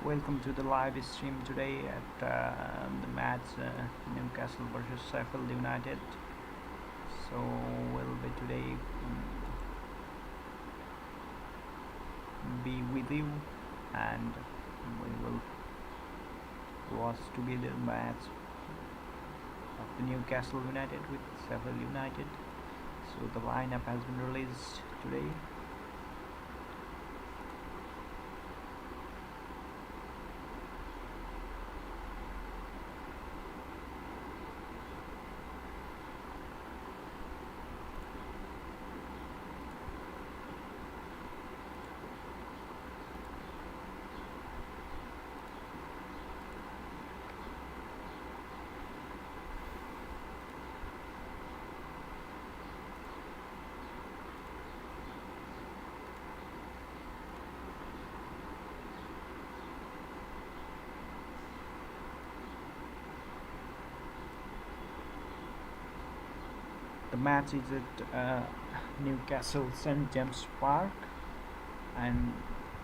Welcome to the live stream today at the match Newcastle versus Sheffield United. So we'll be today be with you, and we will watch together match of the Newcastle United with Sheffield United. So the lineup has been released today. The match is at Newcastle St James Park, and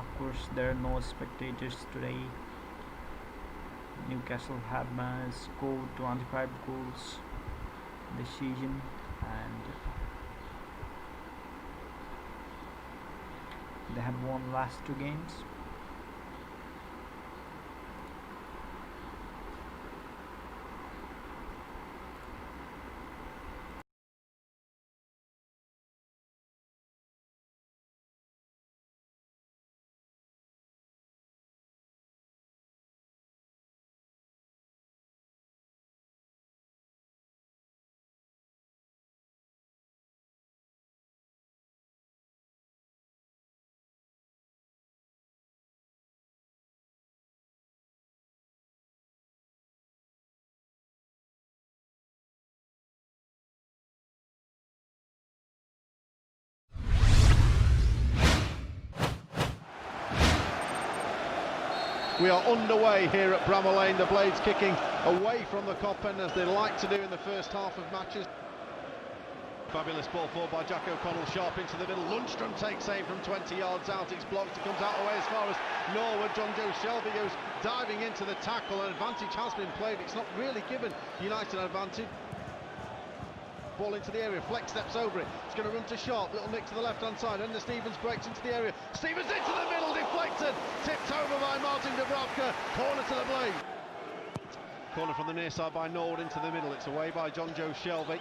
of course there are no spectators today. Newcastle have scored 25 goals this season, and they have won last two games. We are underway here at Bramall Lane. The Blades kicking away from the Cop End as they like to do in the first half of matches. Fabulous ball forward by Jack O'Connell, sharp into the middle. Lundstrom takes aim from 20 yards out. It's blocked. It comes out away as far as Norwood. John Joe Shelby goes diving into the tackle. An advantage has been played. It's not really given United an advantage. Ball into the area, Fleck steps over it, it's going to run to Sharp, little nick to the left hand side, Ender Stevens breaks into the area, Stevens into the middle, deflected, tipped over by Martin Dubravka, corner to the Blade. Corner from the near side by Norwood into the middle, it's away by John Joe Shelby.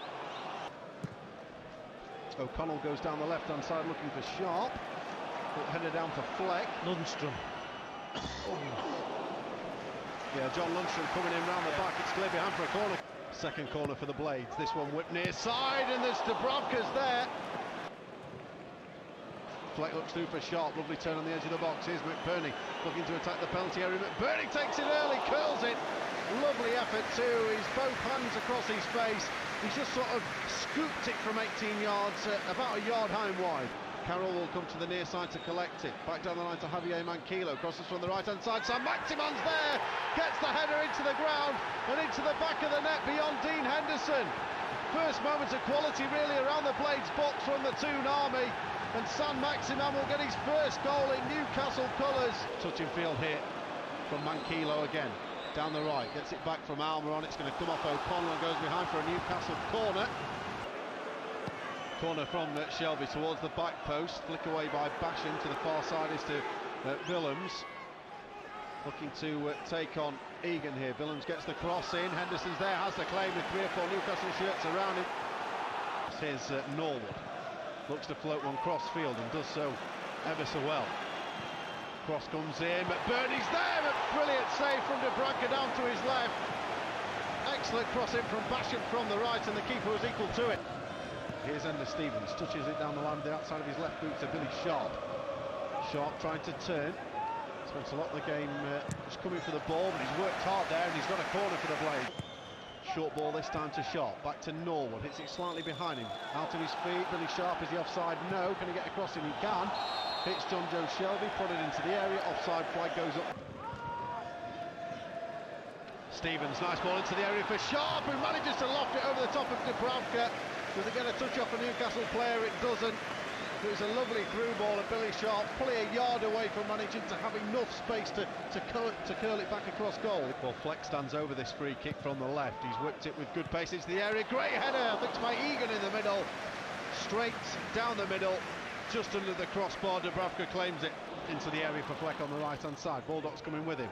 O'Connell goes down the left hand side looking for Sharp, headed down for Fleck. Lundstrom. Yeah, John Lundstrom coming in round the back, it's clear behind for a corner. Second corner for the Blades, this one whipped near side and there's Dubravka's there. Fleck looks through for Sharp, lovely turn on the edge of the box. Here's McBurney looking to attack the penalty area. McBurney takes it early, curls it. Lovely effort too, he's both hands across his face. He's just sort of scooped it from 18 yards, about a yard high and wide. Carroll will come to the near side to collect it. Back down the line to Javier Manquillo, crosses from the right-hand side. Saint-Maximin's there, gets the header into the ground and into the back of the net beyond Dean Henderson. First moment of quality really around the Blades box from the Toon Army, and Saint-Maximin will get his first goal in Newcastle colours. Touching field here from Manquillo again. Down the right, gets it back from Almiron. It's going to come off O'Connell and goes behind for a Newcastle corner. Corner from Shelby towards the back post, flick away by Basham. To the far side is to Willems, looking to take on Egan here. Willems gets the cross in, Henderson's there, has the claim with 3 or 4 Newcastle shirts around him. Here's Norwood, looks to float one cross field and does so ever so well. Cross comes in, McBurney's there, a brilliant save from Dubravka down to his left. Excellent cross in from Basham from the right, and the keeper was equal to it. Here's Ender Stevens, touches it down the line with the outside of his left boot to Billy Sharp. Sharp trying to turn, spent a lot of the game just coming for the ball, but he's worked hard there and he's got a corner for the Blade. Short ball this time to Sharp, back to Norwood, hits it slightly behind him, out of his feet. Billy Sharp, is he offside? No. Can he get across him? He can. Hits John Joe Shelby, put it into the area, offside flag goes up. Stevens, nice ball into the area for Sharp, who manages to loft it over the top of Dubravka. Does it get a touch off a Newcastle player? It doesn't. It was a lovely through ball, and Billy Sharp fully a yard away from managing to have enough space to curl it back across goal. Well, Fleck stands over this free kick from the left. He's whipped it with good pace into the area. Great header, I think it's by Egan in the middle. Straight down the middle, just under the crossbar. Dubravka claims it into the area for Fleck on the right-hand side. Baldock's coming with him.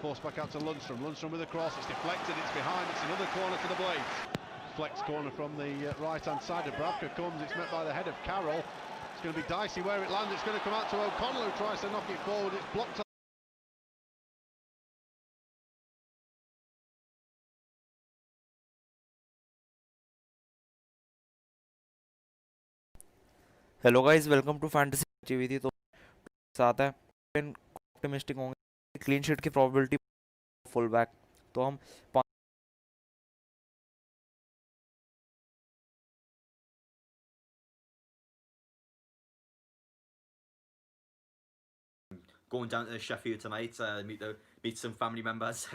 Forced back out to Lundstrom. Lundstrom with a cross. It's deflected. It's behind. It's another corner for the Blades. Fleck's corner from the right-hand side. Dubravka comes. It's met by the head of Carroll. It's going to be dicey where it lands. It's going to come out to O'Connell, who tries to knock it forward. It's blocked. Hello guys, welcome to fantasy गतिविधि। तो साथ है optimistic होंगे clean sheet की probability full back. तो हम going down to Sheffield tonight, meet some family members.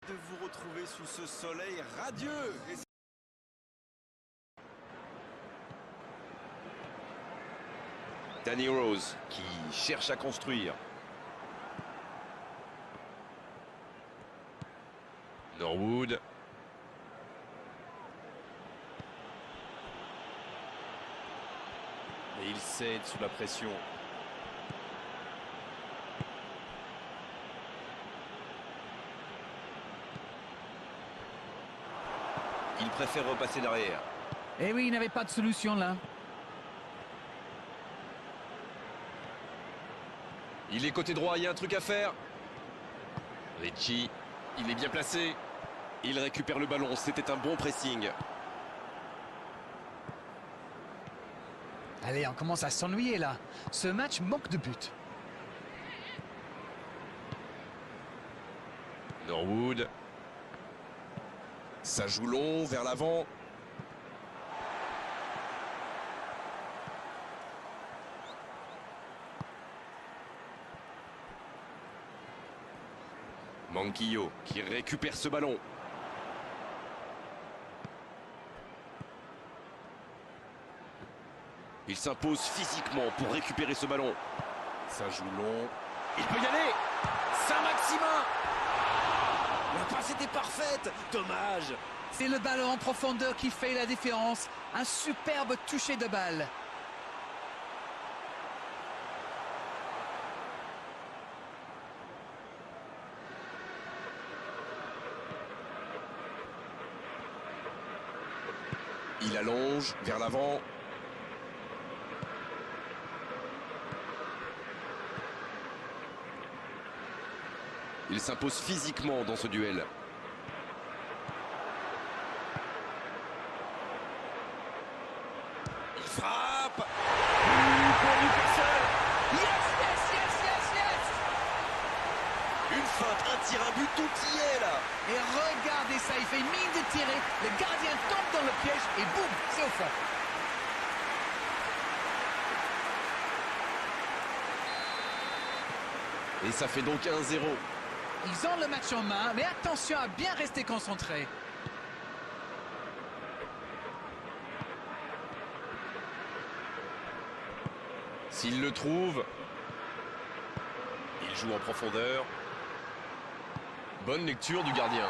De vous retrouver sous ce soleil radieux. Danny Rose qui cherche à construire. Norwood. Et il cède sous la pression. Il préfère repasser derrière. Eh oui, il n'avait pas de solution là. Il est côté droit, il y a un truc à faire. Ricci, il est bien placé. Il récupère le ballon, c'était un bon pressing. Allez, on commence à s'ennuyer là. Ce match manque de but. Norwood. Ça joue long, vers l'avant. Manquillo qui récupère ce ballon. Il s'impose physiquement pour récupérer ce ballon. Ça joue long. Il peut y aller. Saint-Maximin. La passe était parfaite. Dommage. C'est le ballon en profondeur qui fait la différence. Un superbe toucher de balle. Il allonge vers l'avant. Il s'impose physiquement dans ce duel. Il frappe. Pour Newcastle. Yes, yes, yes, yes, yes. Une feinte, un tir, un but, tout y est là. Et regardez ça, il fait mine de tirer, le gardien tombe dans le piège et boum, c'est au fond. Et ça fait donc 1-0. Ils ont le match en main, mais attention à bien rester concentré. S'il le trouve, il joue en profondeur. Bonne lecture du gardien.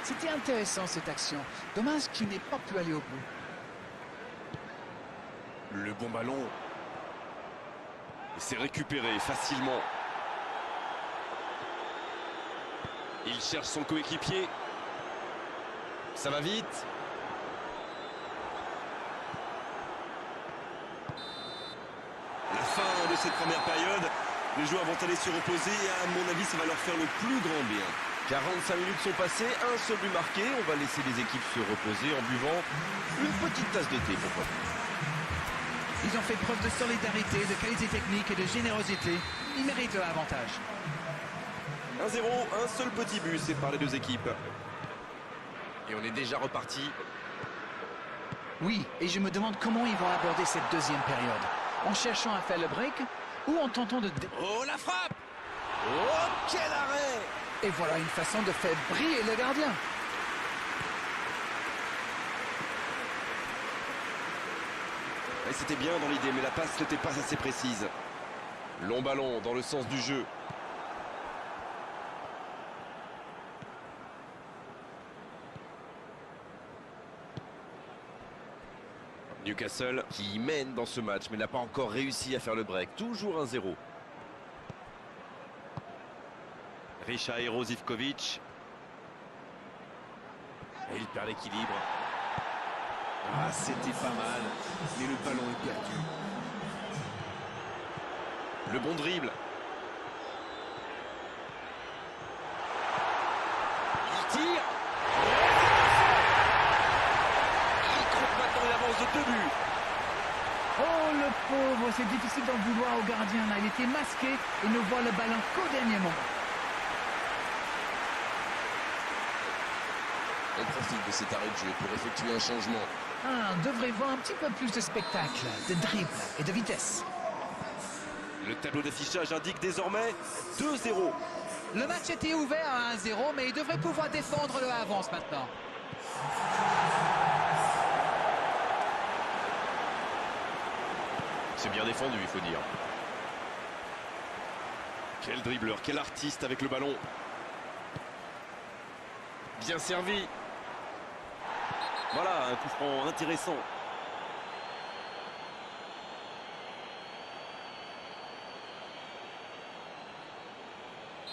C'était intéressant cette action. Dommage qu'il n'ait pas pu aller au bout. Le bon ballon. C'est récupéré facilement. Il cherche son coéquipier. Ça va vite. La fin de cette première période, les joueurs vont aller se reposer et à mon avis ça va leur faire le plus grand bien. 45 minutes sont passées, un seul but marqué. On va laisser les équipes se reposer en buvant une petite tasse de thé, pourquoi pas. Ils ont fait preuve de solidarité, de qualité technique et de générosité. Ils méritent leur avantage. 1-0, un seul petit but sépare les deux équipes. Et on est déjà reparti. Oui, et je me demande comment ils vont aborder cette deuxième période. En cherchant à faire le break ou en tentant de... Oh, la frappe! Oh, quel arrêt! Et voilà une façon de faire briller le gardien. Et c'était bien dans l'idée, mais la passe n'était pas assez précise. Long ballon dans le sens du jeu. Newcastle qui mène dans ce match, mais n'a pas encore réussi à faire le break. Toujours 1-0. Richairo Zivkovic. Et il perd l'équilibre. Ah, c'était pas mal, mais le ballon est perdu. Le bon dribble. Il tire. Il trouve maintenant une avance de 2 buts. Oh le pauvre, c'est difficile d'en vouloir au gardien là. Il était masqué et ne voit le ballon qu'au dernier moment. On profite de cet arrêt de jeu pour effectuer un changement. Ah, on devrait voir un petit peu plus de spectacle, de dribble et de vitesse. Le tableau d'affichage indique désormais 2-0. Le match était ouvert à 1-0, mais il devrait pouvoir défendre le avance maintenant. C'est bien défendu, il faut dire. Quel dribbleur, quel artiste avec le ballon. Bien servi. Voilà, un coup franc intéressant.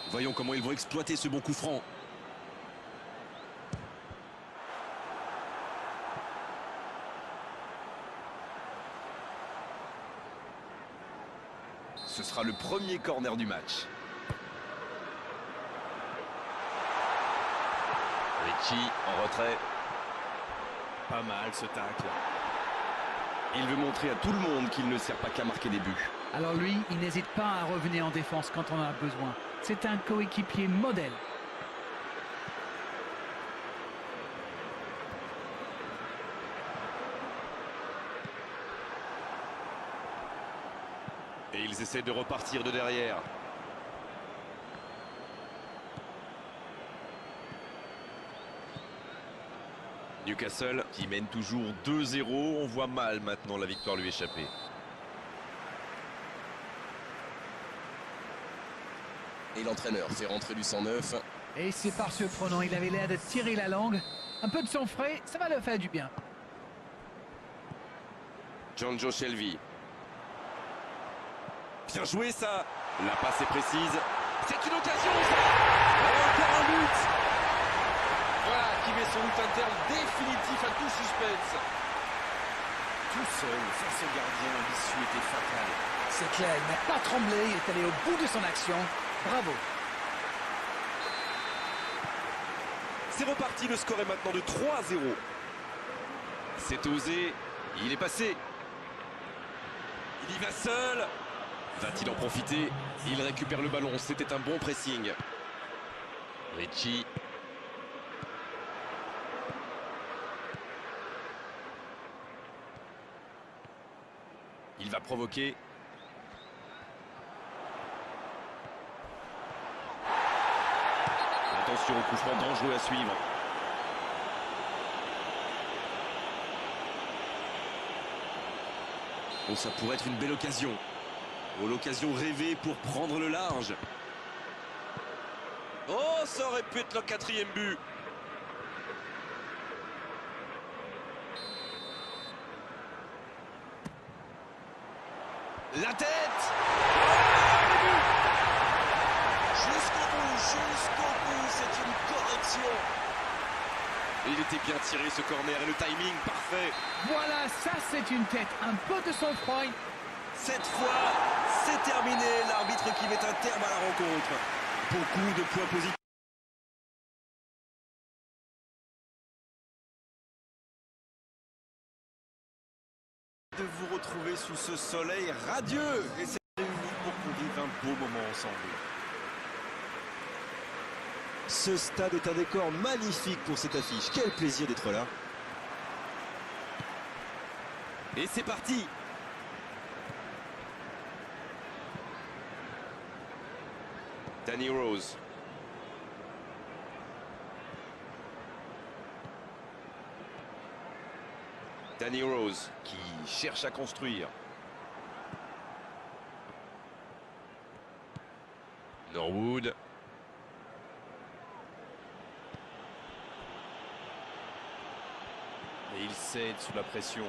Voyons comment ils vont exploiter ce bon coup franc. Ce sera le premier corner du match. Richie en retrait. Pas mal ce tacle. Il veut montrer à tout le monde qu'il ne sert pas qu'à marquer des buts. Alors lui, il n'hésite pas à revenir en défense quand on en a besoin. C'est un coéquipier modèle. Et ils essaient de repartir de derrière. Newcastle qui mène toujours 2-0. On voit mal maintenant la victoire lui échapper. Et l'entraîneur fait rentrer du 109. Et c'est par surprenant, il avait l'air de tirer la langue. Un peu de son frais, ça va leur faire du bien. Jonjo Shelvey. Bien joué ça. La passe est précise. C'est une occasion ça. Encore un but. Voilà qui met son but interne définitif à tout suspense. Tu tout seul face au gardien. L'issue était fatale. C'est clair, il n'a pas tremblé, il est allé au bout de son action. Bravo. C'est reparti, le score est maintenant de 3-0. C'est osé, il est passé. Il y va seul. Va-t-il en profiter? Il récupère le ballon, c'était un bon pressing. Richie. Il va provoquer. Attention au coup franc dangereux à suivre. Oh, ça pourrait être une belle occasion. Oh, l'occasion rêvée pour prendre le large. Oh, ça aurait pu être le 4e but. La tête. Jusqu'au bout, c'est une correction. Et il était bien tiré ce corner et le timing parfait. Voilà, ça c'est une tête, un peu de sang-froid. Cette fois, c'est terminé. L'arbitre qui met un terme à la rencontre. Beaucoup de points positifs. De vous retrouver sous ce soleil radieux et c'est réuni pour qu'on vive un beau moment ensemble. Ce stade est un décor magnifique pour cette affiche. Quel plaisir d'être là. Et c'est parti. Danny Rose. Danny Rose qui cherche à construire. Norwood. Et il cède sous la pression.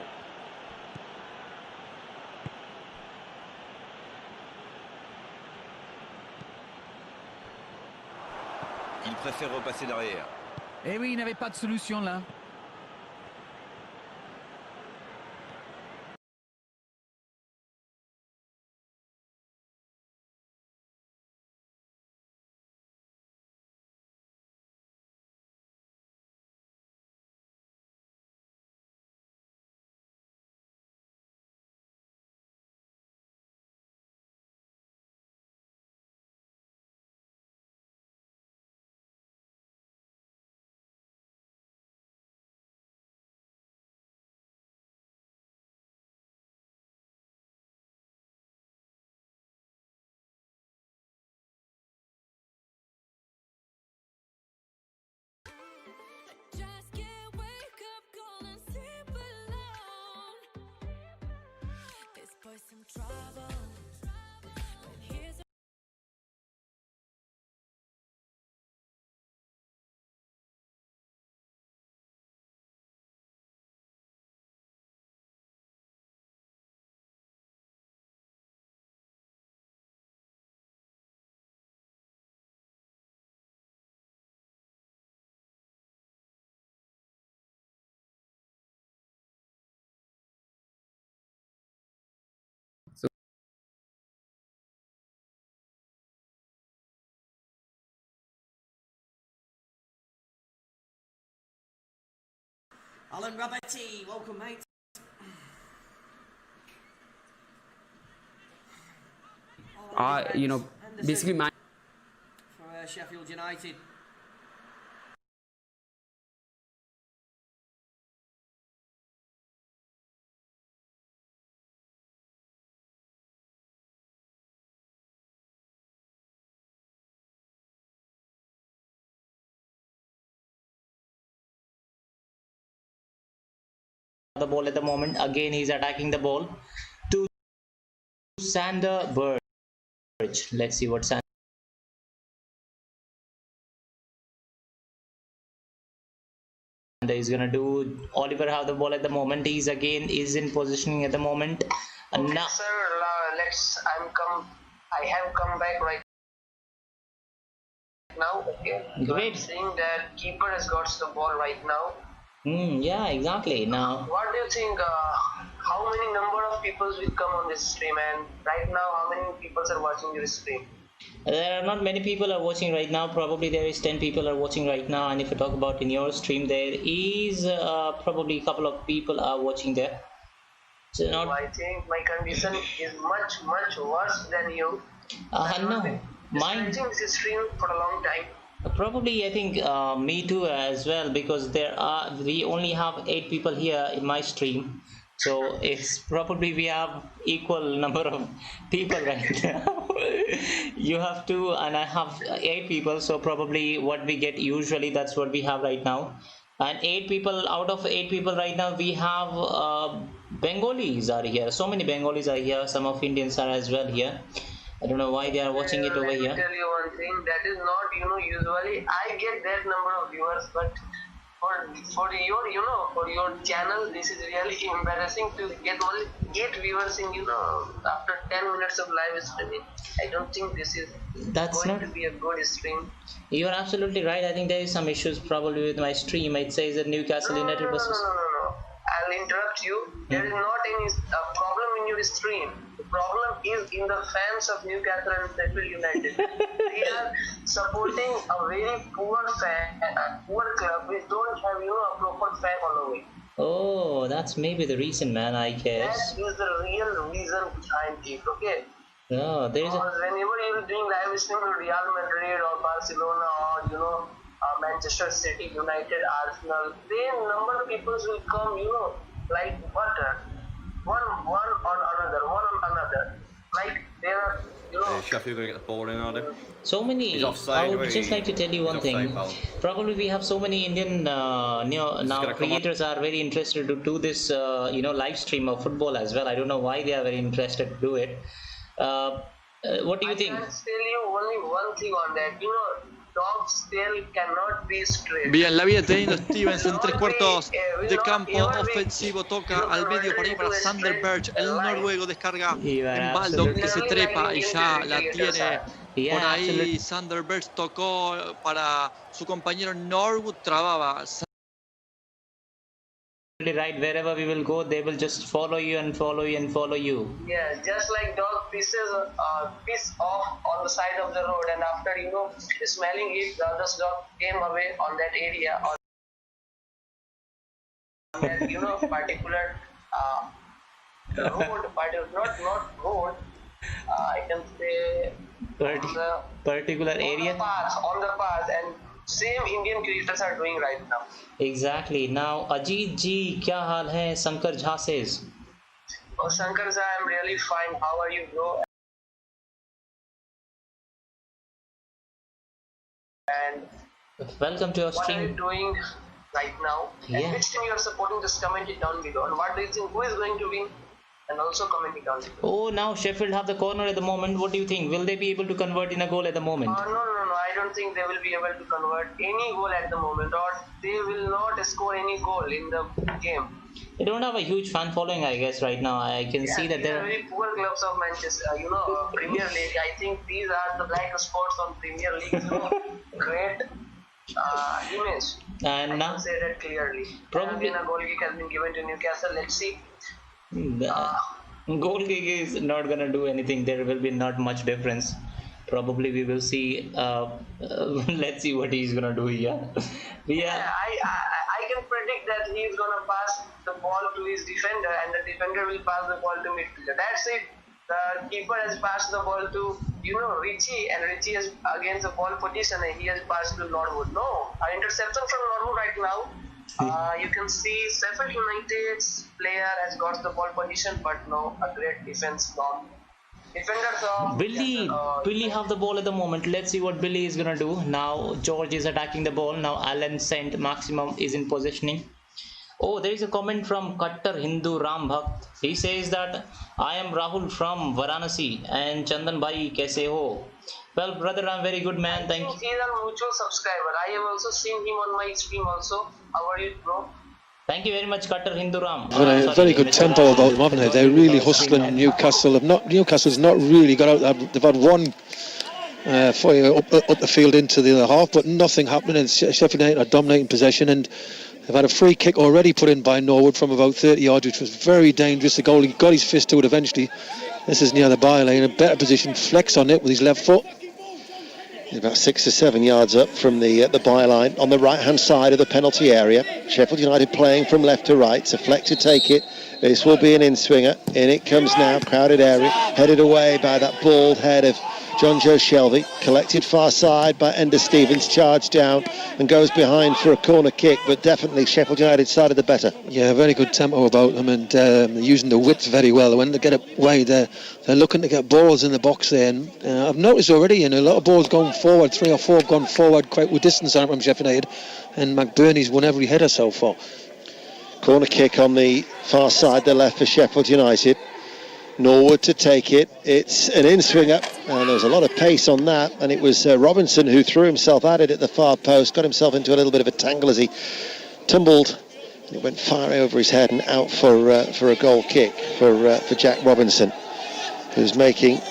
Il préfère repasser derrière. Eh oui, il n'avait pas de solution là. Alan Roberti, welcome mate. You know, basically my for Sheffield United. The ball at the moment. Again, he's attacking the ball to Sander Burge. Let's see what Sander is gonna do. Oliver have the ball at the moment. He's again is in positioning at the moment. Okay, Now, sir, I have come back right now. Okay. Great. I'm seeing that keeper has got the ball right now. yeah, exactly. Now, What do you think? how many number of people will come on this stream, and right now how many people are watching your stream? There are not many people are watching right now. Probably there is 10 people are watching right now. And if you talk about in your stream, there is probably a couple of people are watching there. So not. I think my condition is much worse than you. No, mine. This stream for a long time. Probably I think me too as well, because we only have 8 people here in my stream, so it's probably we have equal number of people right now. You have 2 and I have 8 people, so probably what we get usually, that's what we have right now. And 8 people, out of 8 people right now, we have Bengalis are here. So many Bengalis are here. Some of Indians are as well here. I don't know why they are watching it over here. Let me tell you one thing, that is not, usually I get that number of viewers, but for your channel, this is really embarrassing to get only 8 viewers in, after 10 minutes of live streaming. I don't think this is going to be a good stream. You are absolutely right. I think there is some issues probably with my stream. It says that Newcastle United versus... No. I'll interrupt you. There is not any problem in your stream. The problem is in the fans of Newcastle and Sheffield United. They are supporting a very poor club which don't have a proper fan following. Oh, that's maybe the reason, man, I guess. That is the real reason behind it, okay? No, there is because whenever you're doing live stream to Real Madrid or Barcelona or Manchester City, United, Arsenal, then number of people will come, like butter, one on another. Like there are, Sheffield going to get the ball in, are they? So many. He's offside, I would just like to tell you one thing. Probably we have so many Indian now creators are very interested to do this live stream of football as well. I don't know why they are very interested to do it. What do you think? I can tell you only one thing on that. Dog's tail cannot be straight. Bien, la había tenido Stevens en 3/4 de campo ofensivo, toca al medio por ahí para Sander Berge, el noruego descarga en Baldo que se trepa y ya la tiene por ahí. Sander Berge tocó para su compañero Norwood, trababa. Right, wherever we will go, they will just follow you and follow you and follow you. Yeah, just like dog piss off on the side of the road, and after smelling it, the other dog came away on that area, on that particular road, not road. I can say particular area on the path, and same Indian creators are doing right now. Exactly. Now, Ajit ji, क्या हाल है? Shankar Jha says. Oh, Shankar Jha, I'm really fine. How are you, bro? And welcome to your stream. What are you doing right now? Yeah. And which team you are supporting? Just comment it down below. And what do you think? Who is going to win? And also comment it down below. Oh, now Sheffield have the corner at the moment. What do you think? Will they be able to convert in a goal at the moment? No. I don't think they will be able to convert any goal at the moment, or they will not score any goal in the game. They don't have a huge fan following, I guess, right now. I can see that they're very poor clubs of Manchester, Premier League. I think these are the black spots on Premier League. Great image. And I now, can say that clearly. Probably a goal kick has been given to Newcastle. Let's see. Goal kick is not gonna do anything. There will be not much difference. Probably we will see. Let's see what he's gonna do here. I can predict that he's gonna pass the ball to his defender, and the defender will pass the ball to midfielder. That's it. The keeper has passed the ball to Richie, and Richie has against the ball position, and he has passed to Norwood. No, an interception from Norwood right now. You can see Sheffield United's player has got the ball position, but no, a great defense from defenders of Billy have the ball at the moment. Let's see what Billy is gonna do. Now George is attacking the ball. Now Alan Saint Maximum is in positioning. Oh, there is a comment from Kattar Hindu Ram Bhakt. He says that I am Rahul from Varanasi and Chandan Bhai kaise ho? Well, brother, I'm very good, man. Thank you. He's a mutual subscriber. I have also seen him on my stream also. How are you, bro? Thank you very much, Kattar Hindu Ram. Very good tempo about them, haven't they? They're really hustling Newcastle. Newcastle's not really got out. They've had one fire up the field into the other half, but nothing happening. And Sheffield United are dominating possession, and They've had a free kick already put in by Norwood from about 30 yards, which was very dangerous. The goalie got his fist to it eventually. This is near the byline, a better position, flex on it with his left foot. He's about 6 or 7 yards up from the byline on the right-hand side of the penalty area. Sheffield United playing from left to right, so Fleck to take it. This will be an in-swinger. In it comes now, crowded area, headed away by that bald head of John Joe Shelby, collected far side by Ender Stevens, charged down and goes behind for a corner kick, but definitely Sheffield United side of the better. Yeah, very good tempo about them, and they're using the width very well. When they get away, they're looking to get balls in the box there, and I've noticed already, a lot of balls going forward, 3 or 4 have gone forward quite with distance on it from Sheffield United, and McBurney's won every header so far. Corner kick on the far side, the left for Sheffield United. Norwood to take it. It's an in-swinger, and there's a lot of pace on that, and it was Robinson who threw himself at it at the far post, got himself into a little bit of a tangle as he tumbled. It went far over his head and out for a goal kick for Jack Robinson, who's making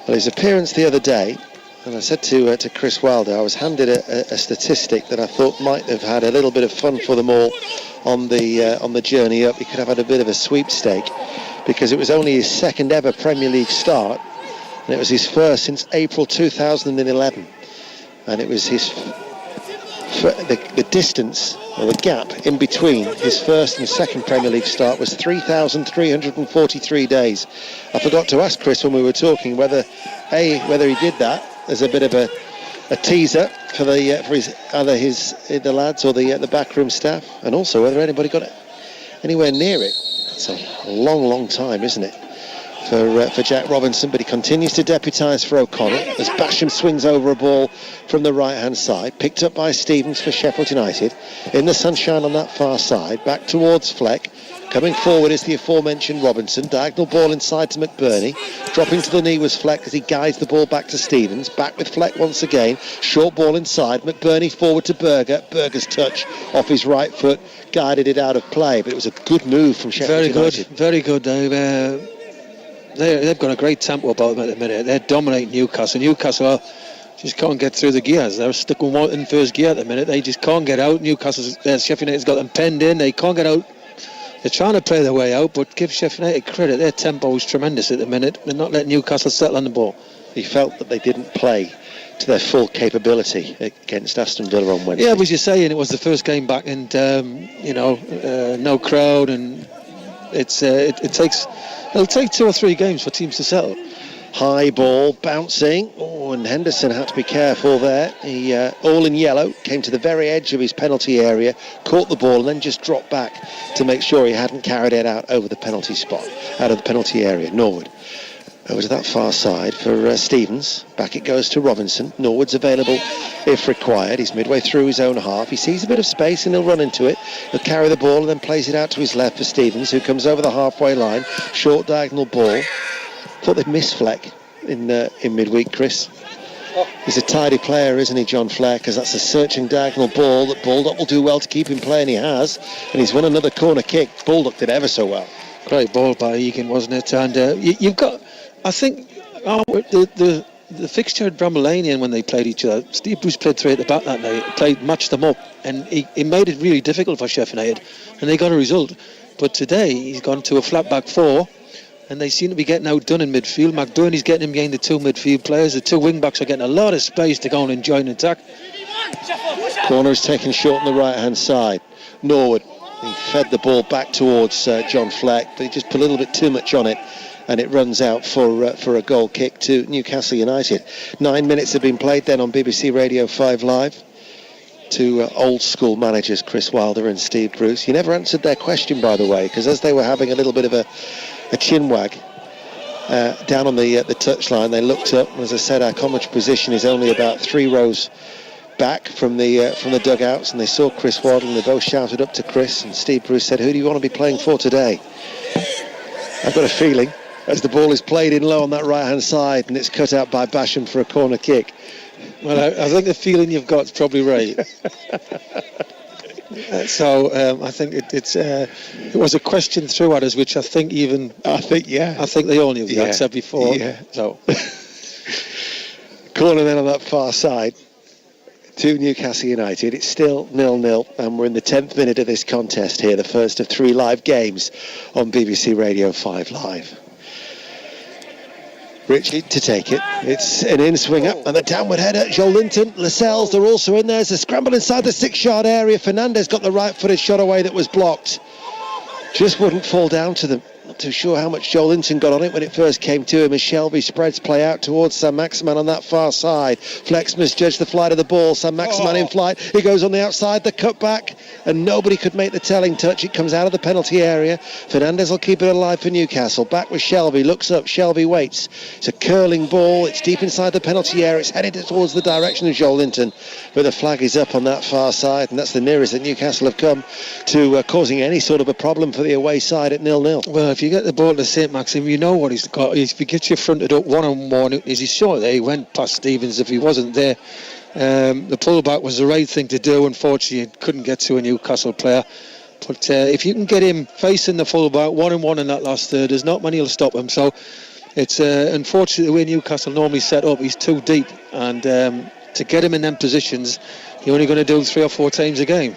his appearance the other day. And I said to Chris Wilder, I was handed a statistic that I thought might have had a little bit of fun for them all on the journey up. He could have had a bit of a sweepstake, because it was only his second ever Premier League start, and it was his first since April 2011, and it was the distance, or the gap in between his first and second Premier League start was 3,343 days. I forgot to ask Chris when we were talking whether he did that as a bit of a teaser for the lads or the backroom staff, and also whether anybody got anywhere near it. It's a long time, isn't it, for Jack Robinson, but he continues to deputise for O'Connell as Basham swings over a ball from the right-hand side, picked up by Stevens for Sheffield United, in the sunshine on that far side, back towards Fleck. Coming forward is the aforementioned Robinson. Diagonal ball inside to McBurney. Dropping to the knee was Fleck as he guides the ball back to Stevens. Back with Fleck once again. Short ball inside. McBurney forward to Berger. Berger's touch off his right foot guided it out of play, but it was a good move from Sheffield United. Very good. They've got a great tempo about them at the minute. They're dominating Newcastle. Newcastle just can't get through the gears. They're stuck in first gear at the minute. They just can't get out. Sheffield United's got them penned in. They can't get out. They're trying to play their way out, but give Sheffield United credit. Their tempo is tremendous at the minute. They're not letting Newcastle settle on the ball. He felt that they didn't play to their full capability against Aston Villa on Wednesday. Yeah, as you're saying, it was the first game back, and no crowd, and it'll take 2 or 3 games for teams to settle. High ball bouncing. And Henderson had to be careful there. He all in yellow, came to the very edge of his penalty area, caught the ball and then just dropped back to make sure he hadn't carried it out over the penalty spot, out of the penalty area. Norwood over to that far side for Stevens. Back it goes to Robinson. Norwood's available if required. He's midway through his own half. He sees a bit of space and he'll run into it. He'll carry the ball and then plays it out to his left for Stevens, who comes over the halfway line. Short diagonal ball. Thought they'd miss Fleck in midweek, Chris. He's a tidy player, isn't he, John Fleck? Because that's a searching diagonal ball that Baldock will do well to keep him playing. He has, and he's won another corner kick. Baldock did ever so well. Great ball by Egan, wasn't it? And you've got, I think, the fixture at Bramallanian when they played each other. Steve Bruce played 3 at the back that night, matched them up, and he made it really difficult for Sheffield United, and they got a result. But today he's gone to a flat back 4. And they seem to be getting outdone in midfield. McBurney's getting him behind the 2 midfield players. The 2 wing-backs are getting a lot of space to go and enjoy an attack. Corner is taken short on the right-hand side. Norwood, he fed the ball back towards John Fleck, but he just put a little bit too much on it, and it runs out for a goal kick to Newcastle United. 9 minutes have been played then on BBC Radio 5 Live. 2 old-school managers, Chris Wilder and Steve Bruce. You never answered their question, by the way, because as they were having a little bit of a chin wag down on the touchline, they looked up, and as I said, our commentary position is only about 3 rows back from the dugouts, and they saw Chris Waddle, and they both shouted up to Chris, and Steve Bruce said, "Who do you want to be playing for today?" I've got a feeling, as the ball is played in low on that right-hand side, and it's cut out by Basham for a corner kick. Well, I think the feeling you've got is probably right. I think it was a question through at us, which I think they all knew the answer before. Yeah. So corner then on that far side to Newcastle United. It's still 0-0, and we're in the 10th minute of this contest here, the first of 3 live games on BBC Radio 5 Live. Ritchie to take it. It's an in-swinger and a downward header. Joel Linton, Lascelles, they're also in there. There's a scramble inside the 6-yard area. Fernandez got the right-footed shot away that was blocked. Just wouldn't fall down to them. Not too sure how much Joel Linton got on it when it first came to him as Shelby spreads play out towards Sam Maximan on that far side. Flex misjudged the flight of the ball. Sam Maximan in flight. He goes on the outside, the cutback, and nobody could make the telling touch. It comes out of the penalty area. Fernandez will keep it alive for Newcastle. Back with Shelby. Looks up. Shelby waits. It's a curling ball. It's deep inside the penalty area. It's headed towards the direction of Joel Linton. But the flag is up on that far side, and that's the nearest that Newcastle have come to causing any sort of a problem for the away side at 0-0. Well, if you get the ball to St. Maxim, you know what he's got. If he gets you fronted up one-on-one, as he saw there, he went past Stevens if he wasn't there. The pullback was the right thing to do. Unfortunately, he couldn't get to a Newcastle player. But if you can get him facing the fullback one-on-one in that last third, there's not many who'll stop him. So it's unfortunately the way Newcastle normally set up, he's too deep. And to get him in them positions, you're only going to do 3 or 4 times a game.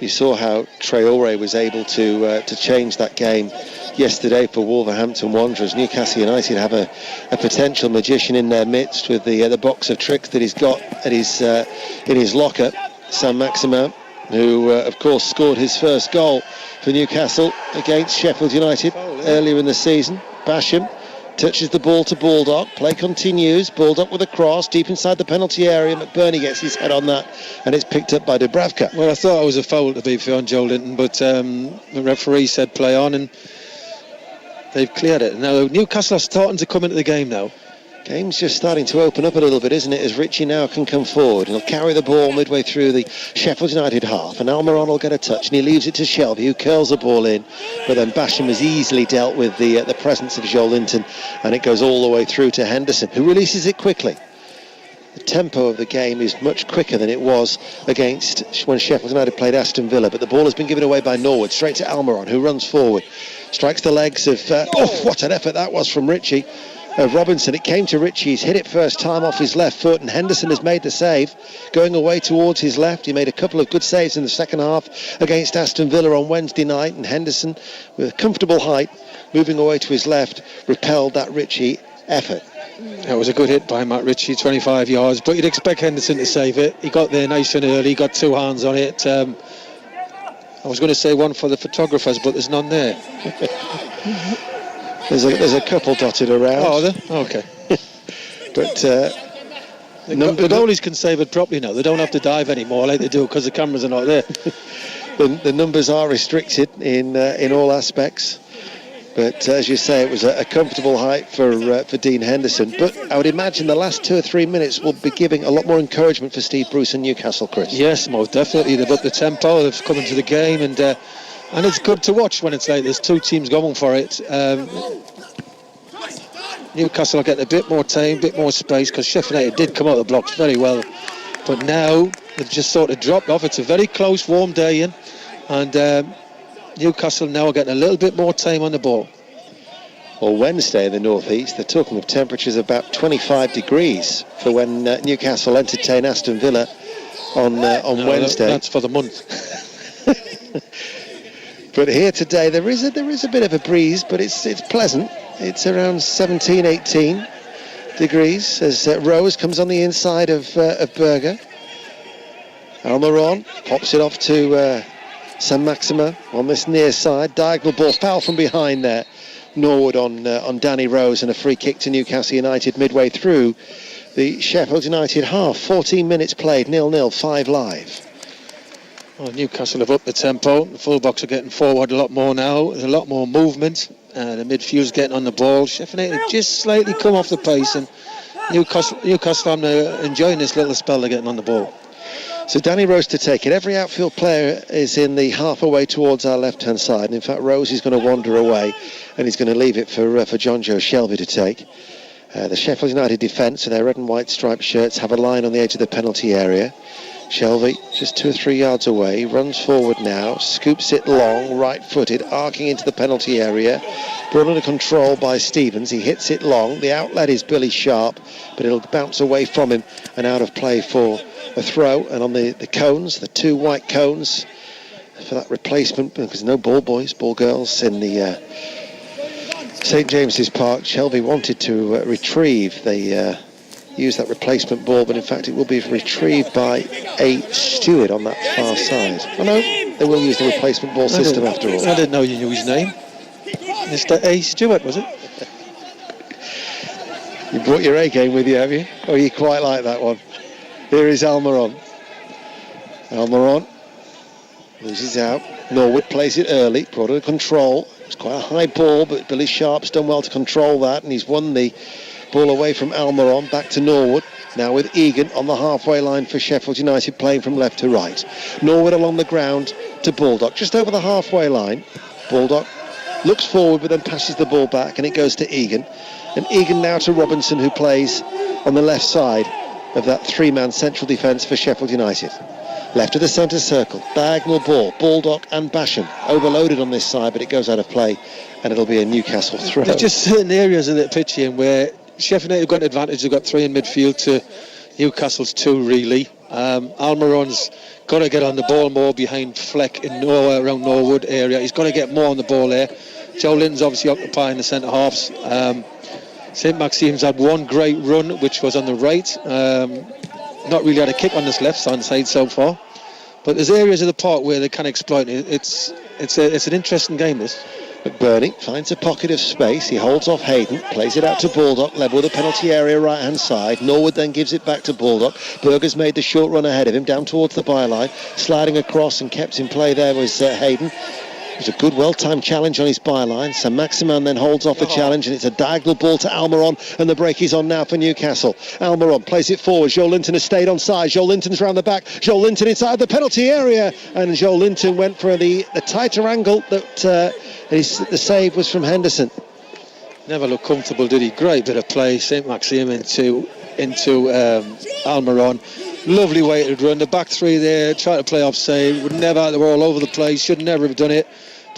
You saw how Traore was able to change that game yesterday for Wolverhampton Wanderers. Newcastle United have a potential magician in their midst with the box of tricks that he's got at his in his locker. Sam Maximin, who of course scored his first goal for Newcastle against Sheffield United earlier in the season. Basham touches the ball to Baldock. Play continues. Baldock with a cross deep inside the penalty area. McBurney gets his head on that, and it's picked up by Dubravka. Well, I thought it was a foul to be fair on Joel Linton, but the referee said play on, and they've cleared it. Now Newcastle are starting to come into the game now. Game's just starting to open up a little bit, isn't it, as Ritchie now can come forward and he'll carry the ball midway through the Sheffield United half, and Almiron will get a touch and he leaves it to Shelby, who curls the ball in, but then Basham has easily dealt with the presence of Joel Linton, and it goes all the way through to Henderson, who releases it quickly. The tempo of the game is much quicker than it was against when Sheffield United played Aston Villa, but the ball has been given away by Norwood, straight to Almiron, who runs forward, strikes the legs of what an effort that was from Ritchie. Robinson, it came to Ritchie, he's hit it first time off his left foot, and Henderson has made the save, going away towards his left. He made a couple of good saves in the second half against Aston Villa on Wednesday night, and Henderson, with a comfortable height, moving away to his left, repelled that Ritchie effort. That was a good hit by Matt Ritchie, 25 yards, but you'd expect Henderson to save it. He got there nice and early, got 2 hands on it. I was going to say one for the photographers, but there's none there. There's a couple dotted around. Oh, are there? Okay. But the goalies can save it properly now. They don't have to dive anymore like they do because the cameras are not there. the numbers are restricted in all aspects. But as you say, it was a comfortable height for Dean Henderson. But I would imagine the last 2 or 3 minutes will be giving a lot more encouragement for Steve Bruce and Newcastle, Chris. Yes, most definitely. They've upped the tempo. They've come into the game, and it's good to watch when it's like there's 2 teams going for it. Newcastle are getting a bit more time, a bit more space, because Sheffield United did come out of the blocks very well. But now they've just sort of dropped off. It's a very close, warm day in, and Newcastle now are getting a little bit more time on the ball. Well, Wednesday in the northeast, they're talking of temperatures about 25 degrees for when Newcastle entertain Aston Villa on Wednesday. That's for the month. But here today there is a bit of a breeze, but it's pleasant. It's around 17, 18 degrees as Rose comes on the inside of Berger. Almiron pops it off to Sam Maxima on this near side. Diagonal ball, foul from behind there. Norwood on Danny Rose, and a free kick to Newcastle United midway through the Sheffield United half. 14 minutes played, 0-0, 5 live. Well, Newcastle have upped the tempo. The full-backs are getting forward a lot more now. There's a lot more movement. The midfield's getting on the ball. Sheffield United just slightly come off the pace, and Newcastle are enjoying this little spell they're getting on the ball. So Danny Rose to take it. Every outfield player is in the half away towards our left-hand side. And in fact, Rose is going to wander away, and he's going to leave it for John Joe Shelby to take. The Sheffield United defence, in their red and white striped shirts, have a line on the edge of the penalty area. Shelby just 2 or 3 yards away, runs forward now, scoops it long, right-footed, arcing into the penalty area, brought under control by Stevens. He hits it long. The outlet is Billy Sharp, but it'll bounce away from him and out of play for a throw, and on the cones, the 2 white cones for that replacement, because no ball boys, ball girls in the St James's Park. Shelby wanted to retrieve. They use that replacement ball, but in fact it will be retrieved by a steward on that far side. Oh no, they will use the replacement ball system after all. I didn't know you knew his name. Mr. A. Stewart, was it? You brought your A game with you, have you? Oh, you quite like that one. Here is Almiron. Almiron loses out. Norwood plays it early, brought it to control. It's quite a high ball, but Billy Sharp's done well to control that, and he's won the ball away from Almiron, back to Norwood. Now with Egan on the halfway line for Sheffield United, playing from left to right. Norwood along the ground to Baldock, just over the halfway line. Baldock looks forward, but then passes the ball back, and it goes to Egan. And Egan now to Robinson, who plays on the left side of that 3-man central defence for Sheffield United. Left of the centre circle, diagonal ball, Baldock and Basham overloaded on this side, but it goes out of play, and it'll be a Newcastle throw. There's just certain areas of the pitch here where Sheffield United have got an advantage. They've got 3 in midfield to Newcastle's 2, really. Almiron's got to get on the ball more behind Fleck in around Norwood area. He's got to get more on the ball there. Joe Linton's obviously occupying the centre halves. St Maxime's had one great run, which was on the right. Not really had a kick on this left-hand side so far. But there's areas of the park where they can exploit it. It's an interesting game, this. McBurney finds a pocket of space. He holds off Hayden, plays it out to Baldock, level with the penalty area right-hand side. Norwood then gives it back to Baldock. Berger's made the short run ahead of him, down towards the byline. Sliding across and kept in play there was Hayden. It was a good, well-timed challenge on his byline. St Maximin then holds off the challenge, and it's a diagonal ball to Almiron, and the break is on now for Newcastle. Almiron plays it forward. Joe Linton has stayed on side. Joe Linton's round the back. Joe Linton inside the penalty area, and Joe Linton went for the tighter angle that the save was from Henderson. Never looked comfortable, did he? Great bit of play. St Maxime into Almiron. Lovely way to run. The back 3 there, try to play offside. Would never, they were all over the place. Should never have done it.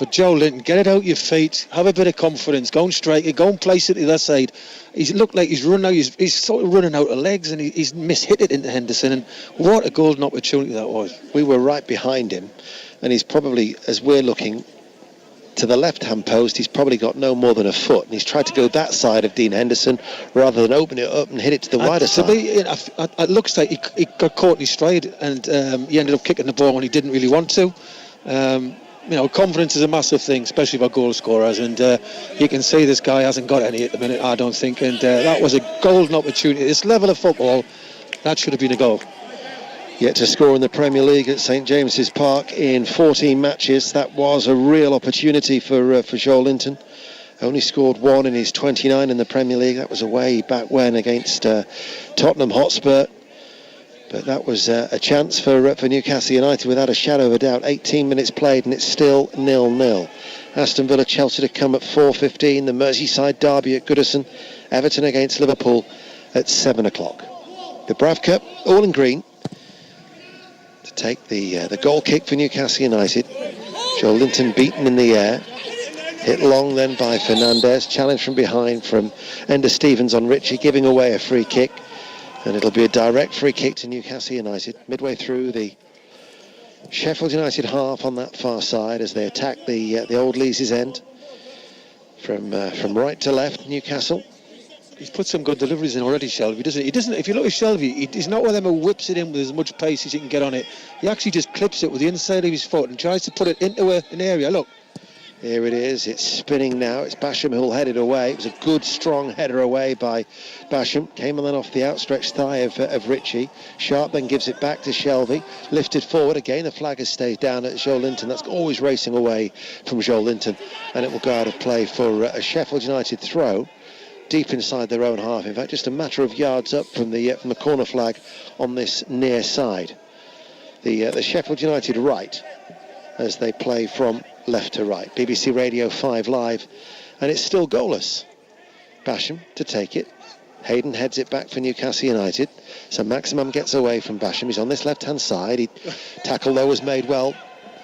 But Joe Linton, get it out your feet. Have a bit of confidence. Go and strike it. Go and place it to the other side. He's looked like he's running out. He's sort of running out of legs, and he's mishit it into Henderson. And what a golden opportunity that was. We were right behind him, and he's probably, as we're looking to the left-hand post, he's probably got no more than a foot, and he's tried to go that side of Dean Henderson rather than open it up and hit it to the wider side. It looks like he got caught in his stride, and he ended up kicking the ball when he didn't really want to. Confidence is a massive thing, especially for goal scorers, and you can see this guy hasn't got any at the minute, I don't think, and that was a golden opportunity. This level of football, that should have been a goal. Yet to score in the Premier League at St James's Park in 14 matches. That was a real opportunity for Joe Linton. Only scored 1 in his 29 in the Premier League. That was away back when against Tottenham Hotspur. But that was a chance for Newcastle United without a shadow of a doubt. 18 minutes played and it's still 0-0. Aston Villa Chelsea to come at 4:15. The Merseyside derby at Goodison. Everton against Liverpool at 7 o'clock. The Brav Cup, all in green. To take the goal kick for Newcastle United. Joe Linton beaten in the air. Hit long then by Fernandez. Challenge from behind from Ender Stevens on Ritchie, giving away a free kick. And it'll be a direct free kick to Newcastle United. Midway through the Sheffield United half on that far side as they attack the old Lees' end. From right to left, Newcastle. He's put some good deliveries in already, Shelby, doesn't he? He doesn't. If you look at Shelby, he's not one of them who whips it in with as much pace as he can get on it. He actually just clips it with the inside of his foot and tries to put it into an area. Look. Here it is. It's spinning now. It's Basham who'll head it away. It was a good, strong header away by Basham. Came on then off the outstretched thigh of Ritchie. Sharp then gives it back to Shelby. Lifted forward again. The flag has stayed down at Joe Linton. That's always racing away from Joe Linton. And it will go out of play for a Sheffield United throw. Deep inside their own half. In fact, just a matter of yards up from the corner flag on this near side. The Sheffield United right as they play from left to right. BBC Radio 5 live, and it's still goalless. Basham to take it. Hayden heads it back for Newcastle United. So Maximum gets away from Basham. He's on this left-hand side. Tackle though was made well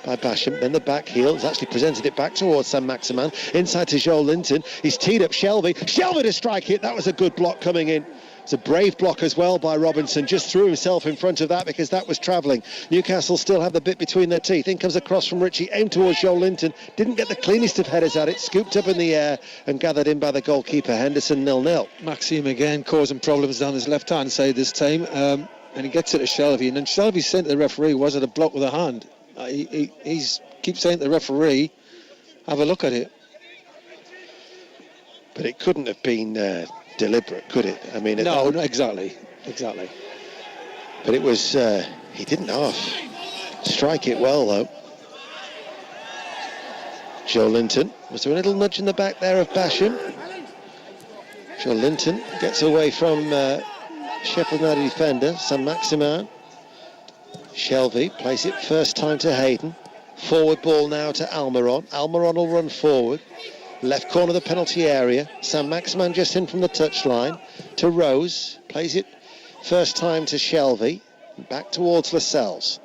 by Basham. Then the back heel has actually presented it back towards Sam Maximan. Inside to Joel Linton. He's teed up Shelby. Shelby to strike it. That was a good block coming in. It's a brave block as well by Robinson, just threw himself in front of that because that was travelling. Newcastle still have the bit between their teeth. In comes a cross from Ritchie, aimed towards Joel Linton, didn't get the cleanest of headers at it, scooped up in the air and gathered in by the goalkeeper Henderson, 0-0. Maxime again causing problems down his left hand side this time, and he gets it to Shelvey, and then Shelvey's saying to the referee, was it a block with a hand? He keeps saying to the referee, have a look at it. But it couldn't have been deliberate, could it? I mean, no, exactly. But it was, he didn't half strike it well, though. Joe Linton, was there a little nudge in the back there of Basham? Joe Linton gets away from Sheffield United defender, Saint-Maximin. Shelvey plays it first time to Hayden. Forward ball now to Almiron. Almiron will run forward. Left corner of the penalty area. Saint-Maximin just in from the touchline to Rose. Plays it first time to Shelvey. Back towards Lascelles.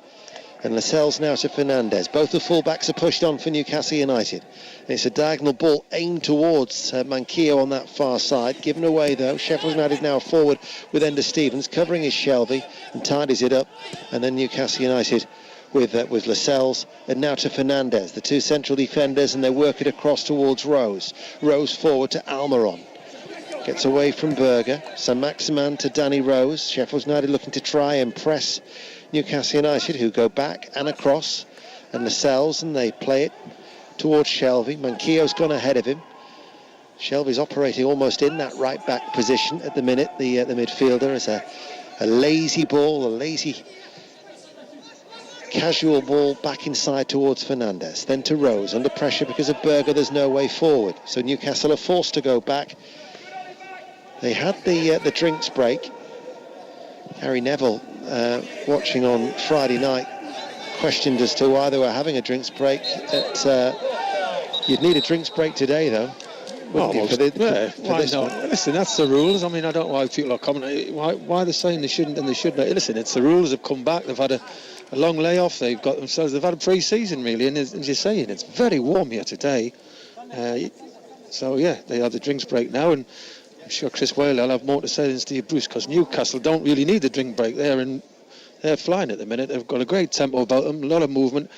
And Lascelles now to Fernandez. Both the full-backs are pushed on for Newcastle United. And it's a diagonal ball aimed towards Manquillo on that far side. Given away though. Sheffield United now forward with Ender Stevens. Covering his Shelvey and tidies it up. And then Newcastle United with Lascelles, and now to Fernandez, the two central defenders, and they work it across towards Rose. Rose forward to Almiron. Gets away from Berger. Saint-Maximin to Danny Rose. Sheffield United looking to try and press Newcastle United, who go back and across, and Lascelles, and they play it towards Shelvey. Manquillo's gone ahead of him. Shelvey's operating almost in that right back position at the minute. The midfielder is a lazy ball, a lazy casual ball back inside towards Fernandez, then to Rose. Under pressure because of Berger, there's no way forward, so Newcastle are forced to go back. They had the drinks break. Harry Neville, watching on Friday night, questioned as to why they were having a drinks break. You'd need a drinks break today, though. Why not? Listen, that's the rules. I mean, I don't know why people are commenting. Why they're saying they shouldn't and they should not. Listen, it's the rules have come back. They've had a long layoff. They've got themselves. They've had a pre-season really, and as you're saying, it's very warm here today. So yeah, they have the drinks break now, and I'm sure Chris Whale will have more to say than Steve Bruce, because Newcastle don't really need a drink break there, and they're flying at the minute. They've got a great tempo about them, a lot of movement.